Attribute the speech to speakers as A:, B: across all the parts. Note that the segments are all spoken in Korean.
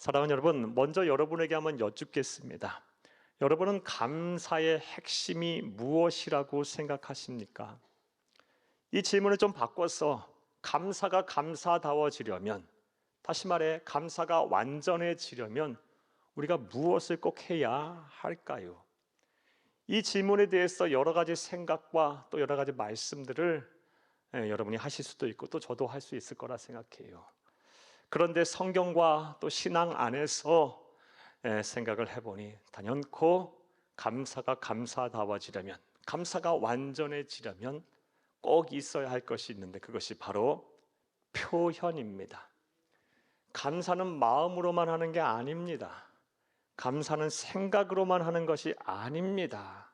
A: 사랑하는 여러분, 먼저 여러분에게 한번 여쭙겠습니다. 여러분은 감사의 핵심이 무엇이라고 생각하십니까? 이 질문을 좀 바꿔서 감사가 감사다워지려면, 다시 말해 감사가 완전해지려면 우리가 무엇을 꼭 해야 할까요? 이 질문에 대해서 여러 가지 생각과 또 여러 가지 말씀들을 여러분이 하실 수도 있고 또 저도 할 수 있을 거라 생각해요. 그런데 성경과 또 신앙 안에서 생각을 해보니 단연코 감사가 감사다워지려면, 감사가 완전해지려면 꼭 있어야 할 것이 있는데 그것이 바로 표현입니다. 감사는 마음으로만 하는 게 아닙니다. 감사는 생각으로만 하는 것이 아닙니다.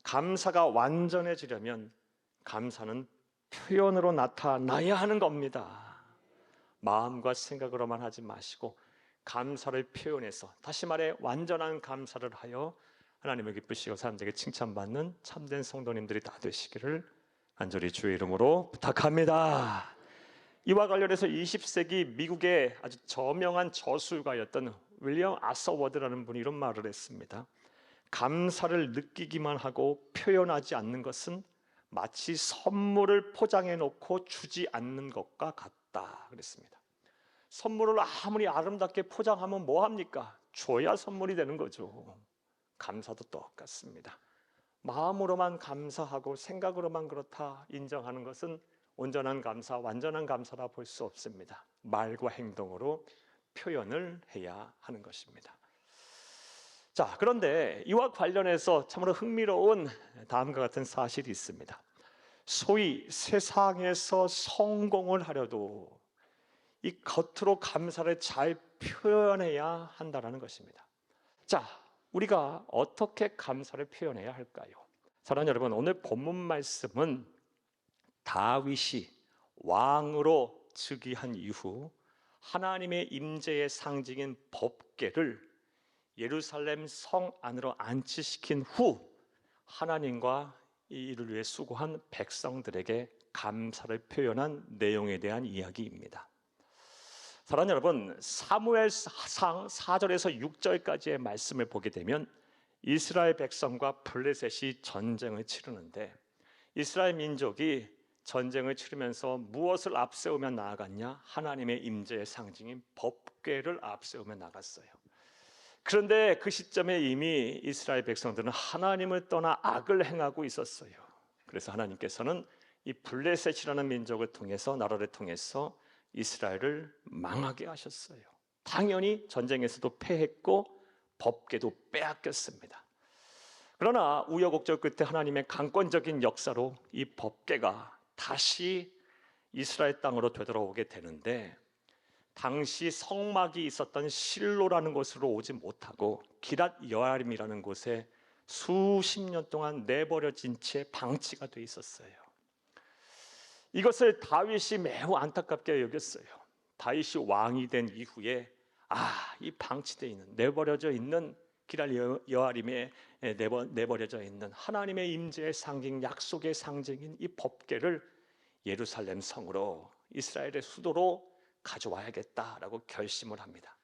A: 감사가 완전해지려면 감사는 표현으로 나타나야 하는 겁니다. 마음과 생각으로만 하지 마시고 감사를 표현해서, 다시 말해 완전한 감사를 하여 하나님을 기쁘시고 사람들에게 칭찬받는 참된 성도님들이 다 되시기를 간절히 주의 이름으로 부탁합니다. 이와 관련해서 20세기 미국의 아주 저명한 저술가였던 윌리엄 아서워드라는 분이 이런 말을 했습니다. 감사를 느끼기만 하고 표현하지 않는 것은 마치 선물을 포장해 놓고 주지 않는 것과 같다 그랬습니다. 선물을 아무리 아름답게 포장하면 뭐합니까? 줘야 선물이 되는 거죠. 감사도 똑같습니다. 마음으로만 감사하고 생각으로만 그렇다 인정하는 것은 온전한 감사, 완전한 감사라 볼 수 없습니다. 말과 행동으로 표현을 해야 하는 것입니다. 자, 그런데 이와 관련해서 참으로 흥미로운 다음과 같은 사실이 있습니다. 소위 세상에서 성공을 하려도 이 겉으로 감사를 잘 표현해야 한다는 것입니다. 자, 우리가 어떻게 감사를 표현해야 할까요? 사랑하는 여러분, 오늘 본문 말씀은 다윗이 왕으로 즉위한 이후 하나님의 임재의 상징인 법궤를 예루살렘 성 안으로 안치시킨 후 하나님과 이를 위해 수고한 백성들에게 감사를 표현한 내용에 대한 이야기입니다. 사랑하는 여러분, 사무엘상 4절에서 6절까지의 말씀을 보게 되면 이스라엘 백성과 블레셋이 전쟁을 치르는데, 이스라엘 민족이 전쟁을 치르면서 무엇을 앞세우며 나아갔냐? 하나님의 임재의 상징인 법궤를 앞세우며 나갔어요. 그런데 그 시점에 이미 이스라엘 백성들은 하나님을 떠나 악을 행하고 있었어요. 그래서 하나님께서는 이 블레셋이라는 민족을 통해서, 나라를 통해서 이스라엘을 망하게 하셨어요. 당연히 전쟁에서도 패했고 법궤도 빼앗겼습니다. 그러나 우여곡절 끝에 하나님의 강권적인 역사로 이 법궤가 다시 이스라엘 땅으로 되돌아오게 되는데, 당시 성막이 있었던 실로라는 곳으로 오지 못하고 기랏 여아림이라는 곳에 수십 년 동안 내버려진 채 방치가 돼 있었어요. 이것을 다윗이 매우 안타깝게 여겼어요. 다윗이 왕이 된 이후에 이 방치되어 있는, 내버려져 있는 기랏 여아림에 내버려져 있는 하나님의 임재의 상징, 약속의 상징인 이 법궤를 예루살렘 성으로, 이스라엘의 수도로 가져와야겠다라고 결심을 합니다.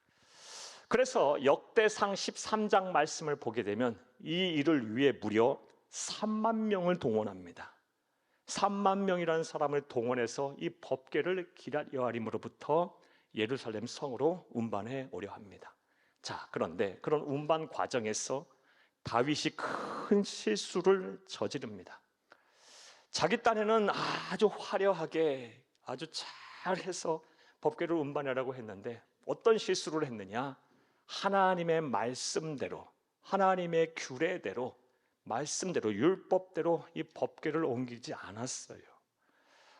A: 그래서 역대상 13장 말씀을 보게 되면 이 일을 위해 무려 3만 명을 동원합니다. 3만 명이라는 사람을 동원해서 이 법궤를 기랏 여아림으로부터 예루살렘 성으로 운반해 오려 합니다. 자, 그런데 그런 운반 과정에서 다윗이 큰 실수를 저지릅니다. 자기 딴에는 아주 화려하게, 아주 잘해서 법궤를 운반하라고 했는데 어떤 실수를 했느냐? 하나님의 말씀대로, 하나님의 규례대로, 말씀대로, 율법대로 이 법궤를 옮기지 않았어요.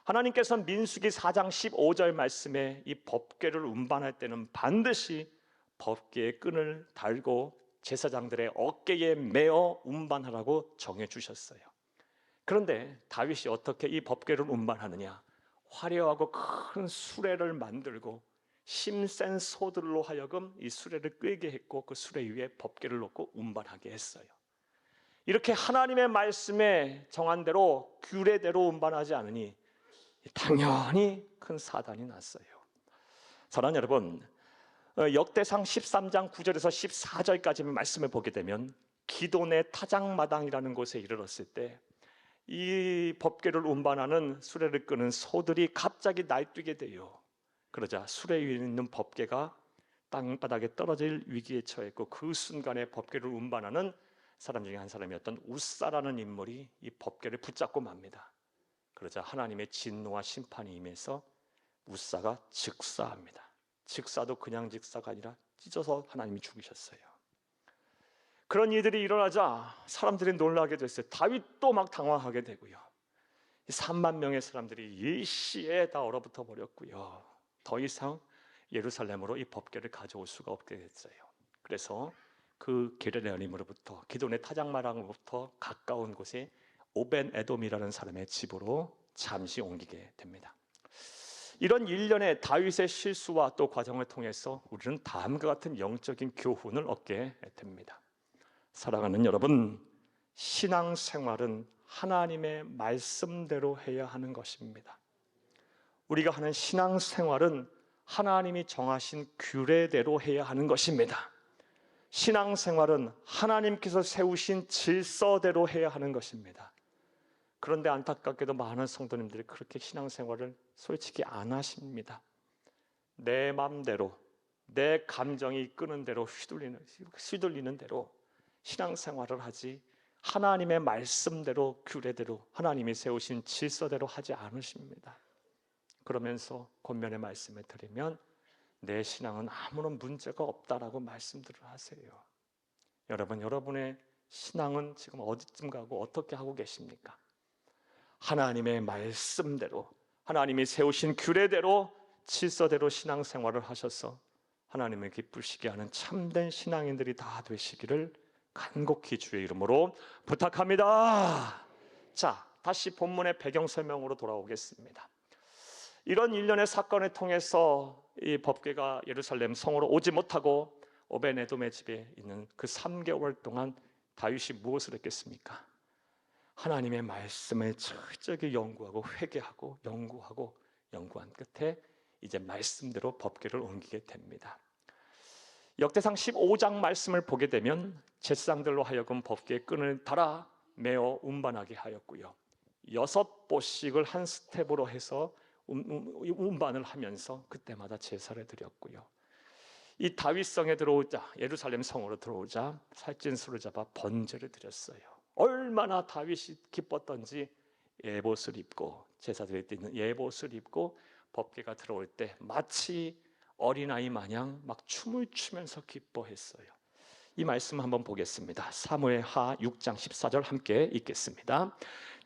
A: 하나님께서 민수기 4장 15절 말씀에 이 법궤를 운반할 때는 반드시 법궤의 끈을 달고 제사장들의 어깨에 메어 운반하라고 정해 주셨어요. 그런데 다윗이 어떻게 이 법궤를 운반하느냐? 화려하고 큰 수레를 만들고 힘센 소들로 하여금 이 수레를 끌게 했고 그 수레 위에 법궤를 놓고 운반하게 했어요. 이렇게 하나님의 말씀에 정한 대로 규례대로 운반하지 않으니 당연히 큰 사단이 났어요. 사랑하는 여러분, 역대상 13장 9절에서 14절까지 말씀을 보게 되면 기돈의 타작마당이라는 곳에 이르렀을 때 이 법궤를 운반하는 수레를 끄는 소들이 갑자기 날뛰게 돼요. 그러자 수레 위에 있는 법궤가 땅바닥에 떨어질 위기에 처했고, 그 순간에 법궤를 운반하는 사람 중에 한 사람이었던 우사라는 인물이 이 법궤를 붙잡고 맙니다. 그러자 하나님의 진노와 심판이 임해서 우사가 즉사합니다. 즉사도 그냥 즉사가 아니라 찢어서 하나님이 죽이셨어요. 그런 일들이 일어나자 사람들이 놀라게 됐어요. 다윗도 막 당황하게 되고요. 3만 명의 사람들이 일시에 다 얼어붙어 버렸고요. 더 이상 예루살렘으로 이 법궤를 가져올 수가 없게 됐어요. 그래서 그 게르레아림으로부터 기돈의 타작마당으로부터 가까운 곳에 오벤 에돔이라는 사람의 집으로 잠시 옮기게 됩니다. 이런 일련의 다윗의 실수와 또 과정을 통해서 우리는 다음과 같은 영적인 교훈을 얻게 됩니다. 사랑하는 여러분, 신앙생활은 하나님의 말씀대로 해야 하는 것입니다. 우리가 하는 신앙생활은 하나님이 정하신 규례대로 해야 하는 것입니다. 신앙생활은 하나님께서 세우신 질서대로 해야 하는 것입니다. 그런데 안타깝게도 많은 성도님들이 그렇게 신앙생활을 솔직히 안 하십니다. 내 맘대로, 내 감정이 이끄는 대로 휘둘리는 대로 신앙생활을 하지, 하나님의 말씀대로, 규례대로, 하나님이 세우신 질서대로 하지 않으십니다. 그러면서 권면의 말씀을 드리면 내 신앙은 아무런 문제가 없다라고 말씀들을 하세요. 여러분, 여러분의 신앙은 지금 어디쯤 가고 어떻게 하고 계십니까? 하나님의 말씀대로, 하나님이 세우신 규례대로, 질서대로 신앙생활을 하셔서 하나님을 기쁘시게 하는 참된 신앙인들이 다 되시기를 간곡히 주의 이름으로 부탁합니다. 자, 다시 본문의 배경 설명으로 돌아오겠습니다. 이런 일련의 사건을 통해서 이 법궤가 예루살렘 성으로 오지 못하고 오벤에돔의 집에 있는 그 3개월 동안 다윗이 무엇을 했겠습니까? 하나님의 말씀을 철저히 연구하고 회개하고 연구한 끝에 이제 말씀대로 법궤를 옮기게 됩니다. 역대상 15장 말씀을 보게 되면 제사장들로 하여금 법궤에 끈을 달아 메어 운반하게 하였고요. 6보씩을 한 스텝으로 해서 운반을 하면서 그때마다 제사를 드렸고요. 이 다윗성에 들어오자, 예루살렘 성으로 들어오자 살찐소를 잡아 번제를 드렸어요. 얼마나 다윗이 기뻤던지 예봇을 입고, 제사드릴 때 있는 예봇을 입고 법궤가 들어올 때 마치 어린아이 마냥 막 춤을 추면서 기뻐했어요. 이 말씀 한번 보겠습니다. 사무엘하 6장 14절 함께 읽겠습니다.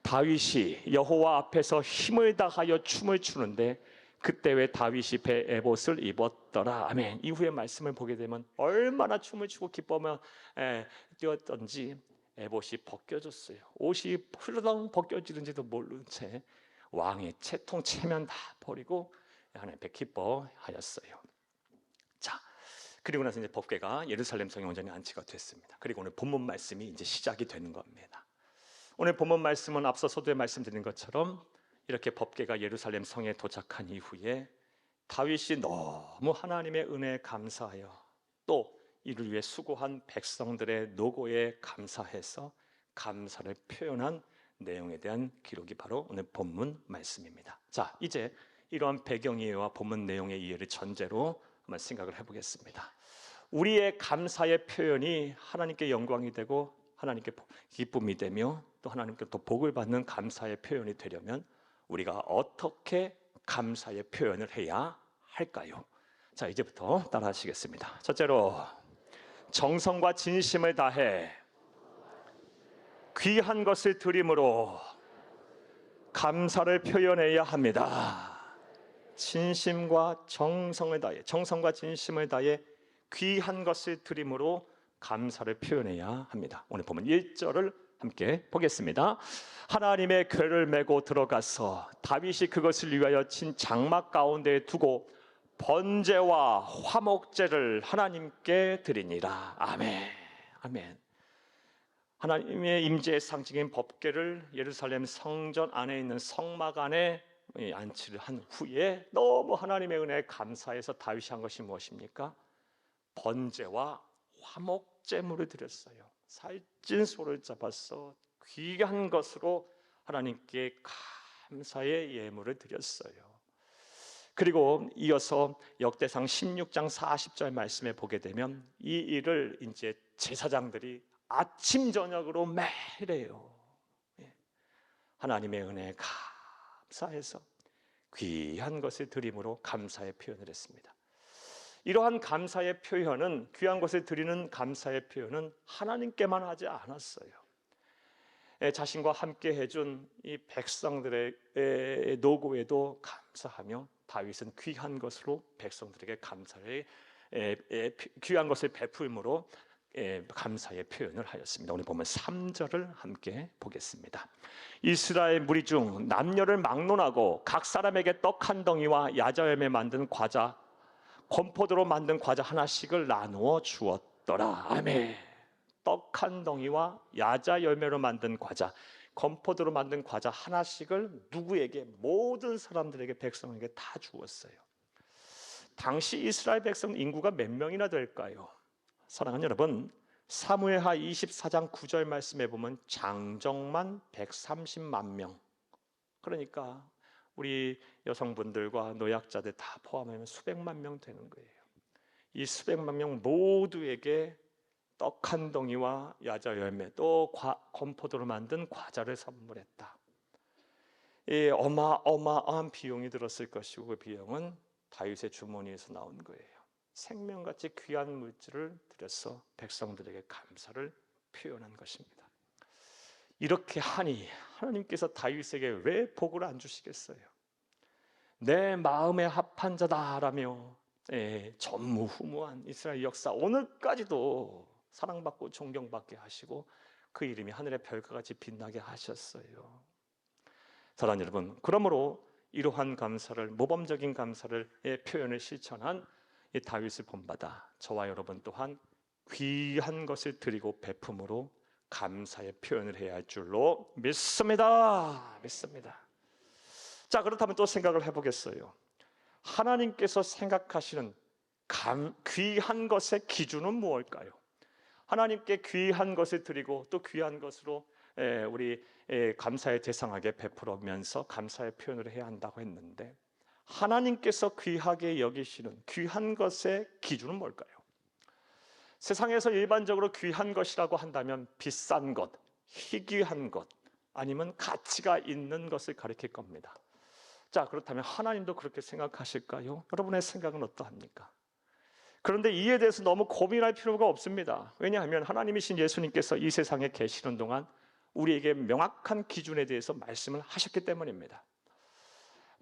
A: 다윗이 여호와 앞에서 힘을 다하여 춤을 추는데 그때 왜 다윗이 배 에봇을 입었더라. 아멘. 이후의 말씀을 보게 되면 얼마나 춤을 추고 기뻐하며 뛰었던지 에봇이 벗겨졌어요. 옷이 훌렁 벗겨지는지도 모르는 채 왕의 채통 체면 다 버리고 하나님께 기뻐하였어요. 자, 그리고 나서 이제 법궤가 예루살렘 성에 온전히 안치가 됐습니다. 그리고 오늘 본문 말씀이 이제 시작이 되는 겁니다. 오늘 본문 말씀은 앞서 서두에 말씀드린 것처럼 이렇게 법궤가 예루살렘 성에 도착한 이후에 다윗이 너무 하나님의 은혜에 감사하여 또 이를 위해 수고한 백성들의 노고에 감사해서 감사를 표현한 내용에 대한 기록이 바로 오늘 본문 말씀입니다. 자, 이제 이러한 배경 이해와 본문 내용의 이해를 전제로 한번 생각을 해보겠습니다. 우리의 감사의 표현이 하나님께 영광이 되고 하나님께 기쁨이 되며 또 하나님께 또 복을 받는 감사의 표현이 되려면 우리가 어떻게 감사의 표현을 해야 할까요? 자, 이제부터 따라 하시겠습니다. 첫째로, 정성과 진심을 다해 귀한 것을 드림으로 감사를 표현해야 합니다. 진심과 정성을 다해, 정성과 진심을 다해 귀한 것을 드림으로 감사를 표현해야 합니다. 오늘 보면 1절을 함께 보겠습니다. 하나님의 궤를 메고 들어가서 다윗이 그것을 위하여 친 장막 가운데에 두고 번제와 화목제를 하나님께 드리니라. 아멘. 아멘. 하나님의 임재의 상징인 법궤를 예루살렘 성전 안에 있는 성막 안에 안치를 한 후에 너무 하나님의 은혜에 감사해서 다윗이 한 것이 무엇입니까? 번제와 화목제물을 드렸어요. 살찐 소를 잡아서 귀한 것으로 하나님께 감사의 예물을 드렸어요. 그리고 이어서 역대상 16장 40절 말씀에 보게 되면 이 일을 이제 제사장들이 아침 저녁으로 매일 해요. 하나님의 은혜에 감사해서 귀한 것을 드림으로 감사의 표현을 했습니다. 이러한 감사의 표현은, 귀한 것을 드리는 감사의 표현은 하나님께만 하지 않았어요. 자신과 함께 해준 이 백성들의 노고에도 감사하며 다윗은 귀한 것으로 백성들에게 감사를 귀한 것을 베풀므로 감사의 표현을 하였습니다. 오늘 보면 3절을 함께 보겠습니다. 이스라엘 무리 중 남녀를 막론하고 각 사람에게 떡 한 덩이와 야자열매 만든 과자, 건포도로 만든 과자 하나씩을 나누어 주었더라. 아멘. 떡 한 덩이와 야자 열매로 만든 과자, 건포도로 만든 과자 하나씩을 누구에게? 모든 사람들에게, 백성에게 다 주었어요. 당시 이스라엘 백성 인구가 몇 명이나 될까요? 사랑하는 여러분, 사무엘하 24장 9절 말씀에 보면 장정만 130만 명. 그러니까 우리 여성분들과 노약자들 다 포함하면 수백만 명 되는 거예요. 이 수백만 명 모두에게 떡 한 덩이와 야자 열매, 또 건포도로 만든 과자를 선물했다. 이 어마어마한 비용이 들었을 것이고, 그 비용은 다윗의 주머니에서 나온 거예요. 생명같이 귀한 물질을 들여서 백성들에게 감사를 표현한 것입니다. 이렇게 하니 하나님께서 다윗에게 왜 복을 안 주시겠어요? 내 마음에 합한 자다라며 전무후무한 이스라엘 역사 오늘까지도 사랑받고 존경받게 하시고 그 이름이 하늘의 별과 같이 빛나게 하셨어요. 사랑하는 여러분, 그러므로 이러한 감사를, 모범적인 감사를 표현을 실천한 이 다윗을 본받아 저와 여러분 또한 귀한 것을 드리고 베품으로 감사의 표현을 해야 할 줄로 믿습니다. 자, 그렇다면 또 생각을 해보겠어요. 하나님께서 생각하시는 귀한 것의 기준은 무엇일까요? 하나님께 귀한 것을 드리고 또 귀한 것으로 우리 감사의 대상하게 베풀면서 감사의 표현을 해야 한다고 했는데, 하나님께서 귀하게 여기시는 귀한 것의 기준은 뭘까요? 세상에서 일반적으로 귀한 것이라고 한다면 비싼 것, 희귀한 것, 아니면 가치가 있는 것을 가리킬 겁니다. 자, 그렇다면 하나님도 그렇게 생각하실까요? 여러분의 생각은 어떠합니까? 그런데 이에 대해서 너무 고민할 필요가 없습니다. 왜냐하면 하나님이신 예수님께서 이 세상에 계시는 동안 우리에게 명확한 기준에 대해서 말씀을 하셨기 때문입니다.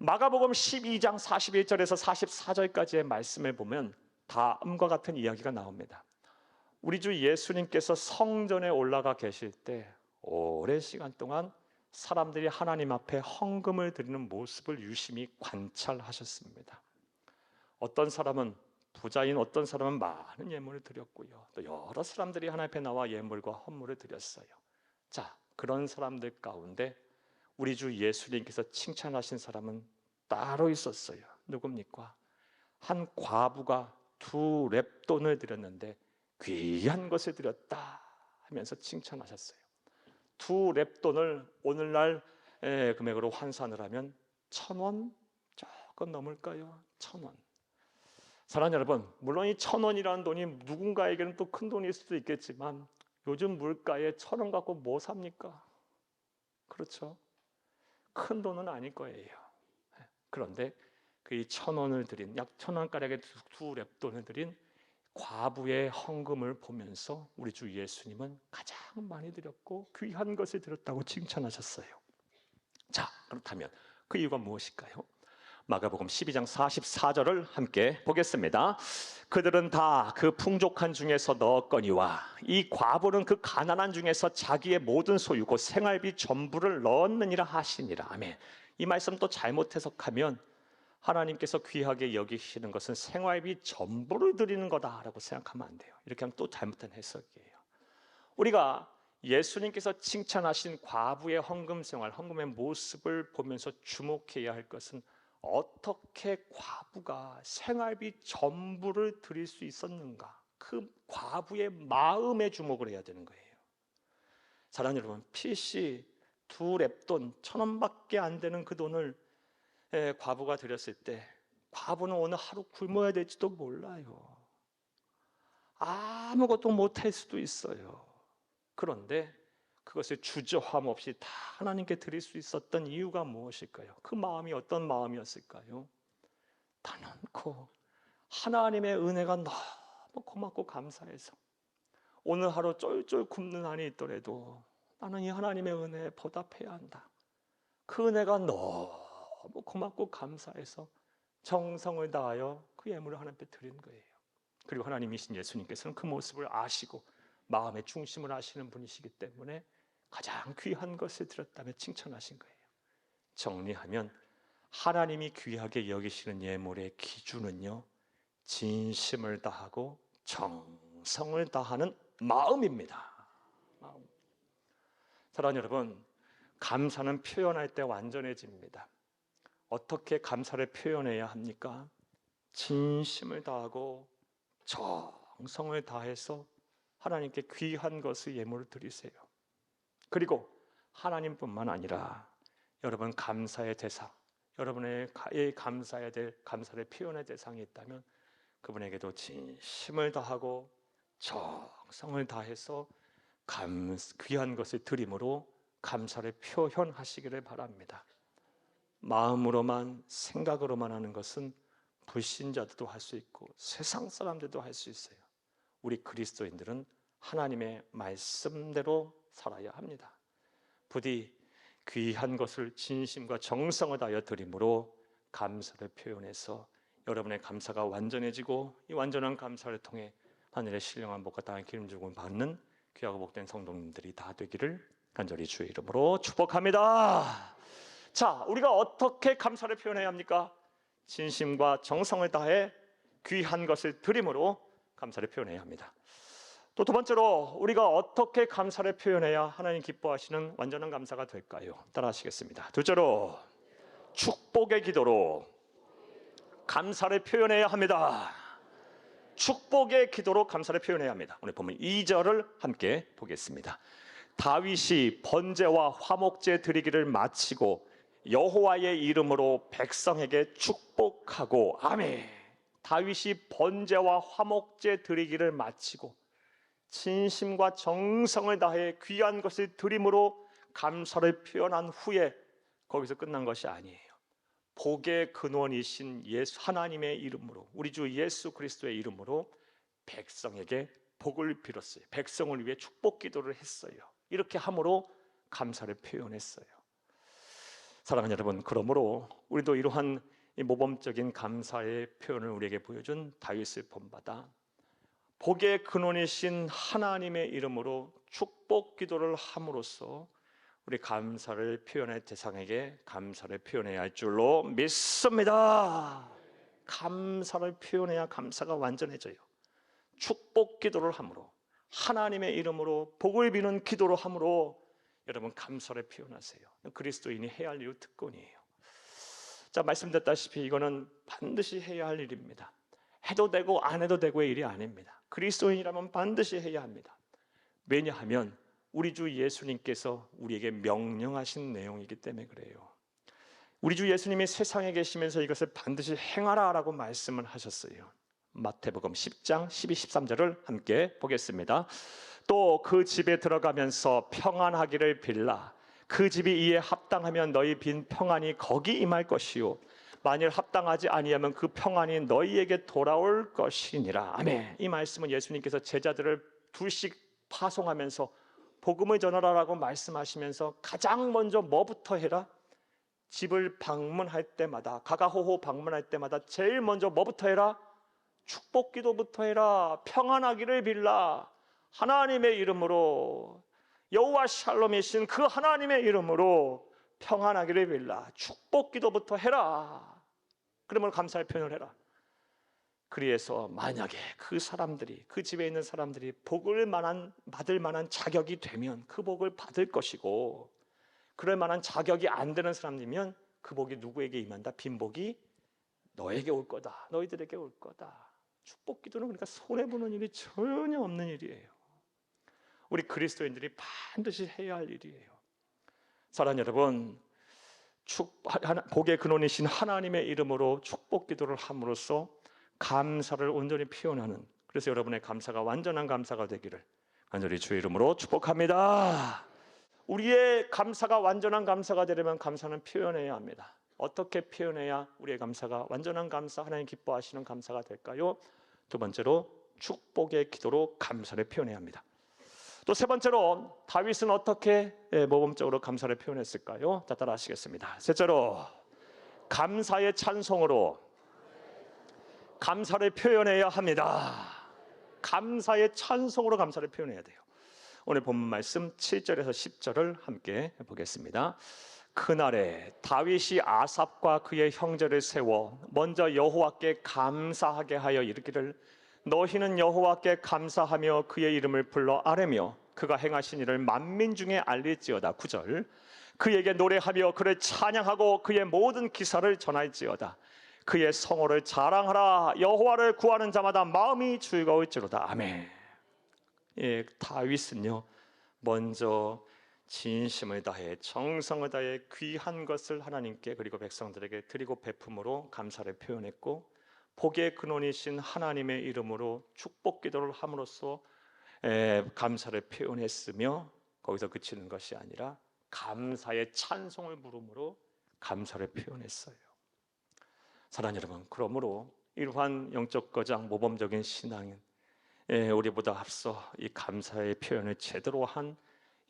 A: 마가복음 12장 41절에서 44절까지의 말씀을 보면 다음과 같은 이야기가 나옵니다. 우리 주 예수님께서 성전에 올라가 계실 때 오랜 시간 동안 사람들이 하나님 앞에 헌금을 드리는 모습을 유심히 관찰하셨습니다. 어떤 사람은 부자인 어떤 사람은 많은 예물을 드렸고요, 또 여러 사람들이 하나님 앞에 나와 예물과 헌물을 드렸어요. 자, 그런 사람들 가운데 우리 주 예수님께서 칭찬하신 사람은 따로 있었어요. 누굽니까? 한 과부가 2렙돈을 드렸는데 귀한 것을 드렸다 하면서 칭찬하셨어요. 2렙돈을 오늘날 금액으로 환산을 하면 1,000원 조금 넘을까요? 1,000원. 사랑하는 여러분, 물론 이 1,000원이라는 돈이 누군가에게는 또 큰 돈일 수도 있겠지만 요즘 물가에 1,000원 갖고 뭐 삽니까? 그렇죠? 큰 돈은 아닐 거예요. 그런데 그 1,000원을 드린, 약 1,000원가량의 2렙돈을 드린 과부의 헌금을 보면서 우리 주 예수님은 가장 많이 드렸고 귀한 것을 드렸다고 칭찬하셨어요. 자, 그렇다면 그 이유가 무엇일까요? 마가복음 12장 44절을 함께 보겠습니다. 그들은 다 그 풍족한 중에서 넣었거니와 이 과부는 그 가난한 중에서 자기의 모든 소유 곧 생활비 전부를 넣었느니라 하시니라. 아멘. 이 말씀 또 잘못 해석하면 하나님께서 귀하게 여기시는 것은 생활비 전부를 드리는 거다라고 생각하면 안 돼요. 이렇게 하면 또 잘못된 해석이에요. 우리가 예수님께서 칭찬하신 과부의 헌금 생활, 헌금의 모습을 보면서 주목해야 할 것은 어떻게 과부가 생활비 전부를 드릴 수 있었는가? 그 과부의 마음에 주목을 해야 되는 거예요. 사랑하는 여러분, PC 2랩돈 1,000원밖에 안 되는 그 돈을 과부가 드렸을 때 과부는 오늘 하루 굶어야 될지도 몰라요. 아무것도 못할 수도 있어요. 그런데 그것을 주저함 없이 다 하나님께 드릴 수 있었던 이유가 무엇일까요? 그 마음이 어떤 마음이었을까요? 단언코 하나님의 은혜가 너무 고맙고 감사해서 오늘 하루 쫄쫄 굶는 한이 있더라도 나는 이 하나님의 은혜에 보답해야 한다. 그 은혜가 너무 고맙고 감사해서 정성을 다하여 그 예물을 하나님께 드린 거예요. 그리고 하나님이신 예수님께서는 그 모습을 아시고 마음의 중심을 아시는 분이시기 때문에 가장 귀한 것을 드렸다며 칭찬하신 거예요. 정리하면 하나님이 귀하게 여기시는 예물의 기준은요, 진심을 다하고 정성을 다하는 마음입니다. 마음. 사랑하는 여러분, 감사는 표현할 때 완전해집니다. 어떻게 감사를 표현해야 합니까? 진심을 다하고 정성을 다해서 하나님께 귀한 것을 예물을 드리세요. 그리고 하나님뿐만 아니라 여러분 감사의 대상, 여러분의 감사해야 될 감사를 표현의 대상이 있다면 그분에게도 진심을 다하고 정성을 다해서 귀한 것을 드림으로 감사를 표현하시기를 바랍니다. 마음으로만 생각으로만 하는 것은 불신자들도 할 수 있고 세상 사람들도 할 수 있어요. 우리 그리스도인들은 하나님의 말씀대로 살아야 합니다. 부디 귀한 것을 진심과 정성을 다하여 드림으로 감사를 표현해서 여러분의 감사가 완전해지고 이 완전한 감사를 통해 하늘의 신령한 복과 땅의 기름 주고 받는 귀하고 복된 성도님들이 다 되기를 간절히 주의 이름으로 축복합니다. 자, 우리가 어떻게 감사를 표현해야 합니까? 진심과 정성을 다해 귀한 것을 드림으로 감사를 표현해야 합니다. 또 두 번째로 우리가 어떻게 감사를 표현해야 하나님 기뻐하시는 완전한 감사가 될까요? 따라 하시겠습니다. 둘째로 축복의 기도로 감사를 표현해야 합니다. 축복의 기도로 감사를 표현해야 합니다. 오늘 보면 2절을 함께 보겠습니다. 다윗이 번제와 화목제 드리기를 마치고 여호와의 이름으로 백성에게 축복하고 아멘. 다윗이 번제와 화목제 드리기를 마치고 진심과 정성을 다해 귀한 것을 드림으로 감사를 표현한 후에 거기서 끝난 것이 아니에요. 복의 근원이신 예수 하나님의 이름으로 우리 주 예수 그리스도의 이름으로 백성에게 복을 빌었어요. 백성을 위해 축복 기도를 했어요. 이렇게 함으로 감사를 표현했어요. 사랑하는 여러분, 그러므로 우리도 이러한 모범적인 감사의 표현을 우리에게 보여준 다윗을 본받아 복의 근원이신 하나님의 이름으로 축복 기도를 함으로써 우리 감사를 표현할 대상에게 감사를 표현해야 할 줄로 믿습니다. 감사를 표현해야 감사가 완전해져요. 축복 기도를 함으로 하나님의 이름으로 복을 비는 기도를 함으로 여러분 감사를 표현하세요. 그리스도인이 해야 할 일 특권이에요. 자, 말씀드렸다시피 이거는 반드시 해야 할 일입니다. 해도 되고 안 해도 되고의 일이 아닙니다. 그리스도인이라면 반드시 해야 합니다. 왜냐하면 우리 주 예수님께서 우리에게 명령하신 내용이기 때문에 그래요. 우리 주 예수님이 세상에 계시면서 이것을 반드시 행하라 라고 말씀을 하셨어요. 마태복음 10장 12, 13절을 함께 보겠습니다. 또 그 집에 들어가면서 평안하기를 빌라. 그 집이 이에 합당하면 너희 빈 평안이 거기 임할 것이요 만일 합당하지 아니하면 그 평안이 너희에게 돌아올 것이니라. 아멘. 이 말씀은 예수님께서 제자들을 둘씩 파송하면서 복음을 전하라라고 말씀하시면서 가장 먼저 뭐부터 해라? 집을 방문할 때마다 가가호호 방문할 때마다 제일 먼저 뭐부터 해라? 축복 기도부터 해라. 평안하기를 빌라. 하나님의 이름으로 여호와 샬롬이신 그 하나님의 이름으로 평안하기를 빌라. 축복 기도부터 해라. 그러면 감사의 표현을 해라. 그래서 만약에 그 사람들이 그 집에 있는 사람들이 복을 받을 만한 자격이 되면 그 복을 받을 것이고 그럴 만한 자격이 안 되는 사람이면 그 복이 누구에게 임한다? 빈복이 너에게 올 거다. 너희들에게 올 거다. 축복 기도는 그러니까 손해보는 일이 전혀 없는 일이에요. 우리 그리스도인들이 반드시 해야 할 일이에요. 사랑하는 여러분, 복의 근원이신 하나님의 이름으로 축복 기도를 함으로써 감사를 온전히 표현하는, 그래서 여러분의 감사가 완전한 감사가 되기를 간절히 주의 이름으로 축복합니다. 우리의 감사가 완전한 감사가 되려면 감사는 표현해야 합니다. 어떻게 표현해야 우리의 감사가 완전한 감사, 하나님 기뻐하시는 감사가 될까요? 두 번째로 축복의 기도로 감사를 표현해야 합니다. 또 세 번째로 다윗은 어떻게 모범적으로 감사를 표현했을까요? 자, 따라 하시겠습니다. 셋째로 감사의 찬송으로 감사를 표현해야 합니다. 감사의 찬송으로 감사를 표현해야 돼요. 오늘 본문 말씀 7절에서 10절을 함께 보겠습니다. 그날에 다윗이 아삽과 그의 형제를 세워 먼저 여호와께 감사하게 하여 이르기를 너희는 여호와께 감사하며 그의 이름을 불러 아뢰며 그가 행하신 일을 만민 중에 알릴지어다. 9절 그에게 노래하며 그를 찬양하고 그의 모든 기사를 전할지어다. 그의 성호를 자랑하라. 여호와를 구하는 자마다 마음이 즐거울지로다. 아멘. 예, 다윗은요 먼저 진심을 다해 정성을 다해 귀한 것을 하나님께 그리고 백성들에게 드리고 베품으로 감사를 표현했고, 복의 근원이신 하나님의 이름으로 축복 기도를 함으로써 감사를 표현했으며, 거기서 그치는 것이 아니라 감사의 찬송을 부름으로 감사를 표현했어요. 사랑하는 여러분, 그러므로 이러한 영적 거장 모범적인 신앙인 우리보다 앞서 이 감사의 표현을 제대로 한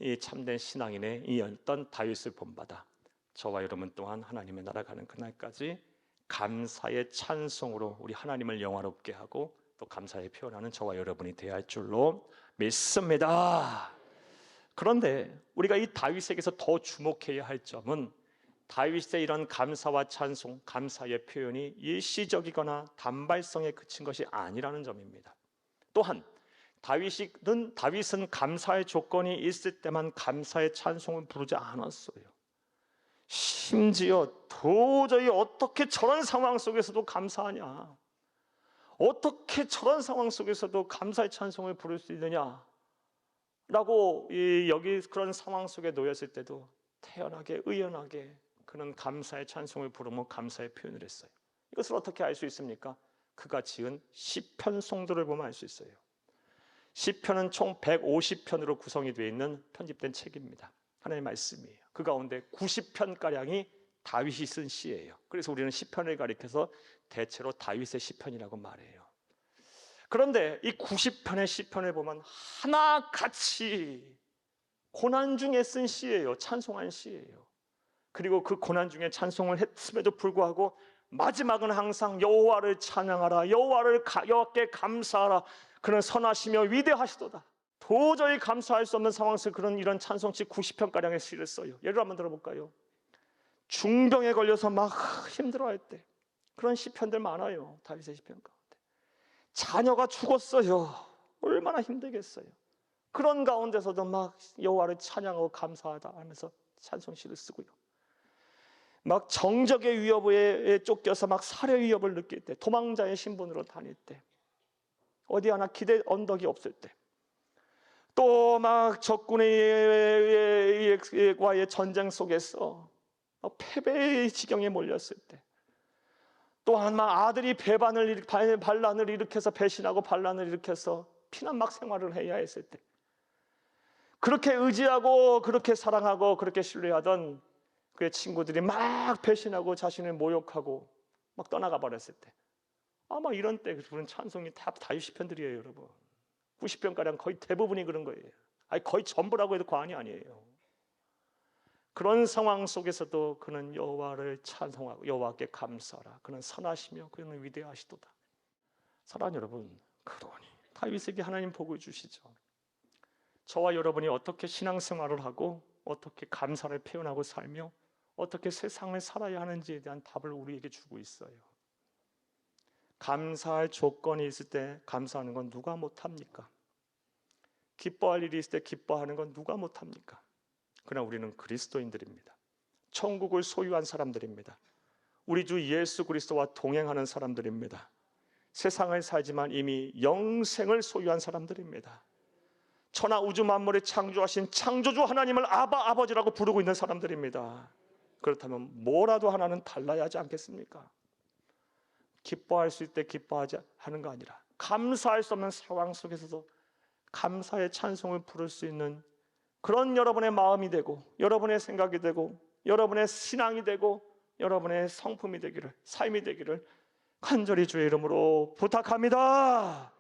A: 이 참된 신앙인의 이 어떤 다윗을 본받아 저와 여러분 또한 하나님의 나라 가는 그날까지 감사의 찬송으로 우리 하나님을 영화롭게 하고 또 감사의 표현하는 저와 여러분이 되어야 할 줄로 믿습니다. 그런데 우리가 이 다윗에게서 더 주목해야 할 점은 다윗의 이런 감사와 찬송, 감사의 표현이 일시적이거나 단발성에 그친 것이 아니라는 점입니다. 또한 다윗은 감사의 조건이 있을 때만 감사의 찬송을 부르지 않았어요. 심지어 도저히 어떻게 저런 상황 속에서도 감사하냐, 어떻게 저런 상황 속에서도 감사의 찬송을 부를 수 있느냐 라고 여기 그런 상황 속에 놓였을 때도 태연하게 의연하게 그는 감사의 찬송을 부르며 감사의 표현을 했어요. 이것을 어떻게 알 수 있습니까? 그가 지은 시편 송도를 보면 알 수 있어요. 시편은 총 150편으로 구성이 되어 있는 편집된 책입니다. 하나님의 말씀이에요. 그 가운데 90편가량이 다윗이 쓴 시예요. 그래서 우리는 시편을 가리켜서 대체로 다윗의 시편이라고 말해요. 그런데 이 90편의 시편을 보면 하나같이 고난 중에 쓴 시예요. 찬송한 시예요. 그리고 그 고난 중에 찬송을 했음에도 불구하고 마지막은 항상 여호와를 찬양하라, 여호와께 감사하라, 그는 선하시며 위대하시도다. 도저히 감사할 수 없는 상황에서 이런 찬송치 90편가량의 시를 써요. 예를 한번 들어볼까요? 중병에 걸려서 막 힘들어할 때 그런 시편들 많아요. 다윗의 시편 가운데. 자녀가 죽었어요. 얼마나 힘들겠어요. 그런 가운데서도 막 여호와를 찬양하고 감사하다 하면서 찬송시를 쓰고요. 막 정적의 위협에 쫓겨서 막 살해 위협을 느낄 때, 도망자의 신분으로 다닐 때, 어디 하나 기대 언덕이 없을 때, 또 막 적군과의 전쟁 속에서 패배의 지경에 몰렸을 때, 또한 막 아들이 반란을 일으켜서 배신하고 반란을 일으켜서 피난막 생활을 해야 했을 때, 그렇게 의지하고 그렇게 사랑하고 그렇게 신뢰하던 그의 친구들이 막 배신하고 자신을 모욕하고 막 떠나가 버렸을 때, 아마 이런 때 부른 찬송이 다 다윗 시편들이에요, 여러분. 90편가량 거의 대부분이 그런 거예요. 아니 거의 전부라고 해도 과언이 아니에요. 그런 상황 속에서도 그는 여호와를 찬송하고 여호와께 감사하라. 그는 선하시며 그는 위대하시도다. 사랑하는 여러분, 그러니 다윗에게 하나님 복을 주시죠. 저와 여러분이 어떻게 신앙생활을 하고 어떻게 감사를 표현하고 살며 어떻게 세상을 살아야 하는지에 대한 답을 우리에게 주고 있어요. 감사할 조건이 있을 때 감사하는 건 누가 못합니까? 기뻐할 일이 있을 때 기뻐하는 건 누가 못합니까? 그러나 우리는 그리스도인들입니다. 천국을 소유한 사람들입니다. 우리 주 예수 그리스도와 동행하는 사람들입니다. 세상을 살지만 이미 영생을 소유한 사람들입니다. 천하 우주 만물을 창조하신 창조주 하나님을 아바 아버지라고 부르고 있는 사람들입니다. 그렇다면 뭐라도 하나는 달라야 하지 않겠습니까? 기뻐할 수 있을 때 기뻐하지 하는 거 아니라 감사할 수 없는 상황 속에서도 감사의 찬송을 부를 수 있는 그런 여러분의 마음이 되고 여러분의 생각이 되고 여러분의 신앙이 되고 여러분의 성품이 되기를, 삶이 되기를 간절히 주의 이름으로 부탁합니다.